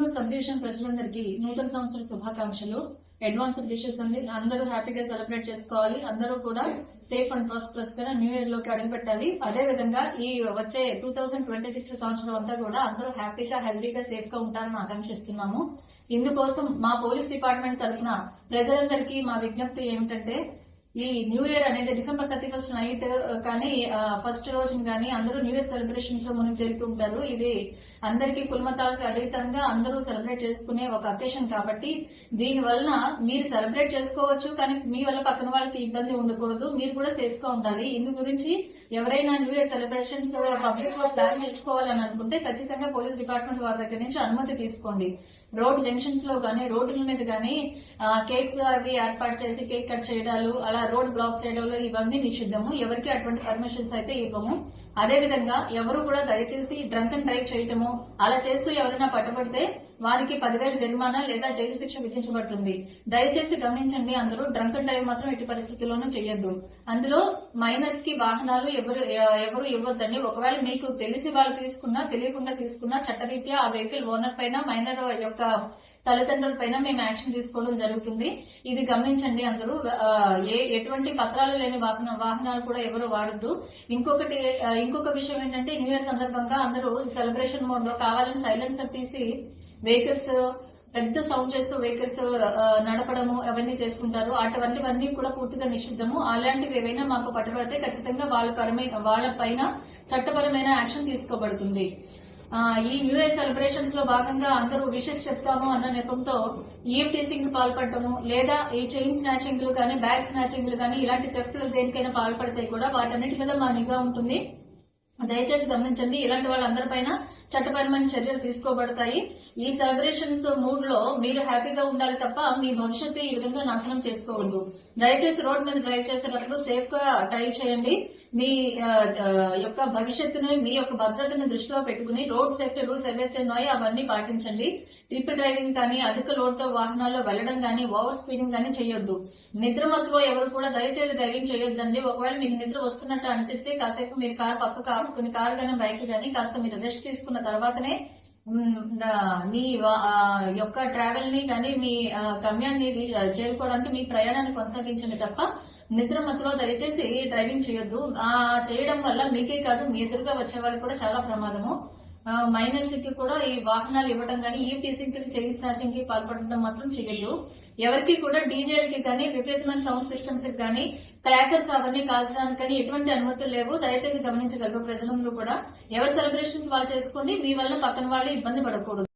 Chennur sub division ప్రజలందరికీ నూతన సంవత్సర శుభాకాంక్షలు. అడ్వాన్స్డ్ విషెస్ అండి. అందరూ హ్యాపీగా సెలబ్రేట్ చేసుకోవాలి. అందరూ కూడా సేఫ్ అండ్ ప్రాస్పరస్ గా న్యూ ఇయర్ లోకి అడుగుపెట్టాలి. అదే విధంగా ఈ వచ్చే 2026 సంవత్సరం అంతా కూడా అందరూ హ్యాపీగా హెల్తీగా సేఫ్ గా ఉంటారని ఆకాంక్షిస్తున్నాము. ఇందుకోసం మా పోలీస్ డిపార్ట్మెంట్ తరఫున ప్రజలందరికీ మా విజ్ఞప్తి ఏమిటంటే, ఈ న్యూ ఇయర్ అనేది డిసెంబర్ 31 నైట్ కానీ ఫస్ట్ రోజున కానీ అందరూ న్యూ ఇయర్ సెలబ్రేషన్స్ లో మునిగి తేలుతుంటారు. ఇది అందరికీ కులమతాలకు అతీతంగా అందరూ సెలబ్రేట్ చేసుకునే ఒక అకేషన్ కాబట్టి దీని వలన మీరు సెలబ్రేట్ చేసుకోవచ్చు, కానీ మీ వల్ల పక్కన వాళ్ళకి ఇబ్బంది ఉండకూడదు. మీరు కూడా సేఫ్ గా ఉండాలి. ఇందు గురించి ఎవరైనా న్యూ ఇయర్ సెలబ్రేషన్స్ పబ్లిక్ లో ప్లాన్ నేర్చుకోవాలని అనుకుంటే ఖచ్చితంగా పోలీస్ డిపార్ట్మెంట్ వారి దగ్గర నుంచి అనుమతి తీసుకోండి. రోడ్ జంక్షన్స్ లో గానీ రోడ్ల మీద గానీ కేక్స్ అవి ఏర్పాటు చేసి కేక్ కట్ చేయడాలు, అలా రోడ్ బ్లాక్ చేయడాలు ఇవన్నీ నిషిద్ధము. ఎవరికి అటువంటి పర్మిషన్స్ అయితే ఇవ్వము. అదే విధంగా ఎవరు కూడా దయచేసి డ్రంక్ అండ్ డ్రైవ్ చేయటము అలా చేస్తూ ఎవరైనా పట్టుబడితే వారికి 10,000 జరిమానా లేదా జైలు శిక్ష విధించబడుతుంది. దయచేసి గమనించండి, అందరూ డ్రంక్ అండ్ డ్రైవ్ మాత్రం ఎట్టి పరిస్థితుల్లోనూ చేయొద్దు. అందులో మైనర్స్ కి వాహనాలు ఎవరు ఇవ్వద్దండి. ఒకవేళ మీకు తెలిసి వాళ్ళు తీసుకున్నా తెలియకుండా తీసుకున్నా చట్టరీత్యా ఆ వెహికల్ ఓనర్ పైన మైనర్ యొక్క తల్లిదండ్రుల పైన మేము యాక్షన్ తీసుకోవడం జరుగుతుంది. ఇది గమనించండి అందరూ. ఎటువంటి పత్రాలు లేని వాహనాలు కూడా ఎవరు వాడద్దు. ఇంకొక విషయం ఏంటంటే, న్యూ ఇయర్ సందర్భంగా అందరూ సెలబ్రేషన్ మోడ్ లో కావాలని సైలెన్సర్ తీసి వెహికల్స్ పెద్ద సౌండ్ చేస్తూ వెహికల్స్ నడపడము అవన్నీ చేస్తుంటారు. అటువంటివన్నీ కూడా పూర్తిగా నిషిద్ధము. అలాంటివి ఏవైనా మాకు పట్టుబడితే ఖచ్చితంగా వాళ్ళ పైన చట్టపరమైన యాక్షన్ తీసుకోబడుతుంది. ఈ న్యూ ఇయర్ సెలబ్రేషన్స్ లో భాగంగా అందరూ విషెస్ చెప్తాము అన్న నెపంతో ఈవ్ టీసింగ్ పాల్పడటము లేదా ఈ చైన్ స్నాచింగ్లు కానీ బ్యాగ్ స్నాచింగ్లు కానీ ఇలాంటి థెఫ్ట్లు దేనికైనా పాల్పడితే కూడా వాటన్నిటి మీద మా నిఘా ఉంటుంది. దయచేసి గమనించండి. ఇలాంటి వాళ్ళందరిపైన చట్టపరమైన చర్యలు తీసుకోబడతాయి. ఈ సెలబ్రేషన్స్ మూడ్ లో మీరు హ్యాపీగా ఉండాలి తప్ప మీ భవిష్యత్తు ఈ విధంగా నాశనం చేసుకోవద్దు. దయచేసి రోడ్ మీద డ్రైవ్ చేసేటప్పుడు సేఫ్ గా డ్రైవ్ చేయండి. మీ యొక్క భవిష్యత్తుని మీ యొక్క భద్రతను దృష్టిలో పెట్టుకుని రోడ్ సేఫ్టీ రూల్స్ ఏవైతే ఉన్నాయో అవన్నీ పాటించండి. ట్రిపుల్ డ్రైవింగ్ కానీ అధిక లోడ్ తో వాహనాల్లో వెళ్లడం కానీ ఓవర్ స్పీడింగ్ కానీ చేయొద్దు. నిద్రమత్తులో ఎవరు కూడా దయచేసి డ్రైవింగ్ చేయొద్దండి. ఒకవేళ మీకు నిద్ర వస్తున్నట్టు అనిపిస్తే కాసేపు మీరు కారు పక్కకు ఆపుకుని కారు కానీ బైక్ కానీ కాస్త మీరు రెస్ట్ తీసుకున్న తర్వాతనే మీ యొక్క ట్రావెల్ ని కానీ మీ గమ్యాన్ని చేరుకోవడానికి మీ ప్రయాణాన్ని కొనసాగించండి తప్ప నిద్ర మత్తులో దయచేసి డ్రైవింగ్ చేయొద్దు. చేయడం వల్ల మీకే కాదు మీ ఎదురుగా వచ్చే వాళ్ళకి కూడా చాలా ప్రమాదము. మైనర్స్ కి కూడా ఈ వాహనాలు ఇవ్వడం కానీ ఈ టీసింగ్ కి చైన్ స్నాచింగ్ కి పాల్పడడం మాత్రం చేయొద్దు. ఎవరికి కూడా డీజేలకి కానీ విపరీతమైన సౌండ్ సిస్టమ్స్ కి కానీ క్రాకర్స్ అవన్నీ కాల్చడానికి కానీ ఎటువంటి అనుమతులు లేవు. దయచేసి గమనించగలరు ప్రజలందరూ కూడా. ఎవరి సెలబ్రేషన్స్ వాళ్ళు చేసుకోండి. మీ వల్ల పక్కన వాళ్ళు ఇబ్బంది పడకూడదు.